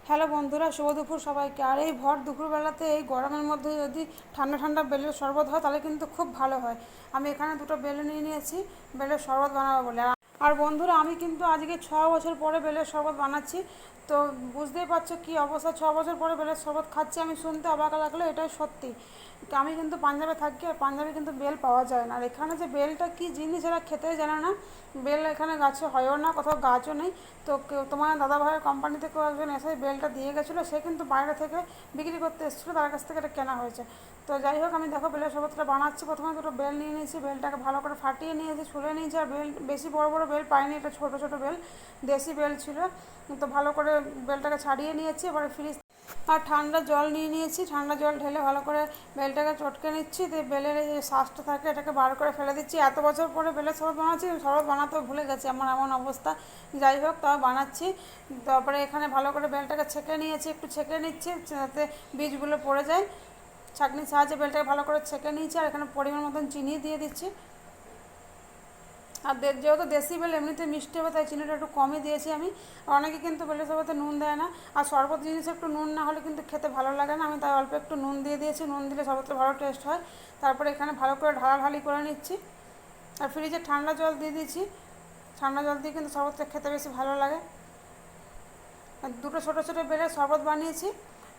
Hello বন্ধুরা, শুভ দুপুর সবাইকে। আর এই ভর দুপুরবেলাতে এই গরমের মধ্যে যদি ঠান্ডা ঠান্ডা বেলের শরবত হয় তাহলে কিন্তু খুব ভালো হয়। আমি এখানে দুটো বেলে নিয়ে নিয়েছি বেলের শরবত বানাবো বলে। আর বন্ধুরা, আমি কিন্তু আজকে 6 বছর পরে বেলের শরবত বানাচ্ছি। তো বুঝতেই পারছো কী অবস্থা, 6 বছর পরে বেলের শরবত খাচ্ছি। আমি শুনতে অবাক লাগলো, এটাই সত্যি। আমি কিন্তু পাঞ্জাবে থাকি, আর পাঞ্জাবে কিন্তু বেল পাওয়া যায় না। আর এখানে যে বেলটা কী জিনিস এরা খেতেই জানে না। বেল এখানে গাছে হয়ও না, কোথাও গাছও নেই। তো তোমার দাদাভাইয়ের কোম্পানি থেকে একজন এসে বেলটা দিয়ে গেছিলো, সে কিন্তু বাইরে থেকে বিক্রি করতে এসেছিলো, তার কাছ থেকে এটা কেনা হয়েছে। তো যাই হোক, আমি দেখো বেলের শরবতটা বানাচ্ছি। প্রথমে দুটো বেল নিয়ে নিয়েছি, বেলটাকে ভালো করে ফাটিয়ে নিয়েছি, ছুলে নিয়েছি। আর বেল বেশি বড় বড় বেল পাইনি, এটা ছোটো ছোটো বেল, দেশি বেল ছিল। তো ভালো করে বেলটাকে ছাড়িয়ে নিয়েছি। এবারে ফ্রিজ আর ঠান্ডা জল নিয়ে নিয়েছি, ঠান্ডা জল ঢেলে ভালো করে বেলটাকে চটকে নিচ্ছি। তো বেলের এই যে শ্বাসটা থাকে এটাকে বার করে ফেলে দিচ্ছি। এত বছর পরে বেলের শরবত বানাচ্ছি, শরবত বানাতেও ভুলে গেছি, আমার এমন অবস্থা। যাই হোক, তাও বানাচ্ছি। তারপরে এখানে ভালো করে বেলটাকে ছেঁকে নিয়েছি, একটু ছেঁকে নিচ্ছি যাতে বীজগুলো পড়ে যায়। ছাঁকনির সাহায্যে বেলটাকে ভালো করে ছেঁকে নিয়েছি। আর এখানে পরিমাণ মতন চিনি দিয়ে দিচ্ছি। আর যেহেতু দেশি বেল এমনিতে মিষ্টি হবে, তাই চিনিটা একটু কমই দিয়েছি আমি। অনেকে কিন্তু বেলের শরবতে নুন দেয় না, আর শরবত জিনিসে একটু নুন না হলে কিন্তু খেতে ভালো লাগে না। আমি তাই অল্প একটু নুন দিয়ে দিয়েছি, নুন দিলে শরবতটা ভালো টেস্ট হয়। তারপরে এখানে ভালো করে ঢালাঢালি করে নিচ্ছি। আর ফ্রিজে ঠান্ডা জল দিয়ে দিয়েছি, ঠান্ডা জল দিয়ে কিন্তু শরবতটা খেতে বেশি ভালো লাগে। আর দুটো ছোটো ছোটো বেলের শরবত বানিয়েছি,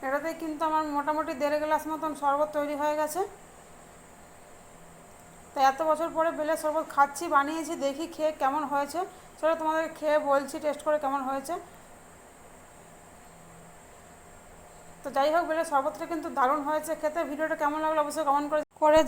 এটাতেই কিন্তু আমার মোটামুটি 1.5 গ্লাস মতন শরবত তৈরি হয়ে গেছে। তাই এত বছর পরে বেলের শরবত খাচ্ছি, বানিয়েছি, দেখি খেয়ে কেমন হয়েছে। চলো তোমাদেরকে খেয়ে বলছি টেস্ট করে কেমন হয়েছে। তো যাই হোক, বেলের শরবতটা কিন্তু দারুণ হয়েছে খেতে। ভিডিওটা কেমন লাগলো অবশ্যই কমেন্ট করে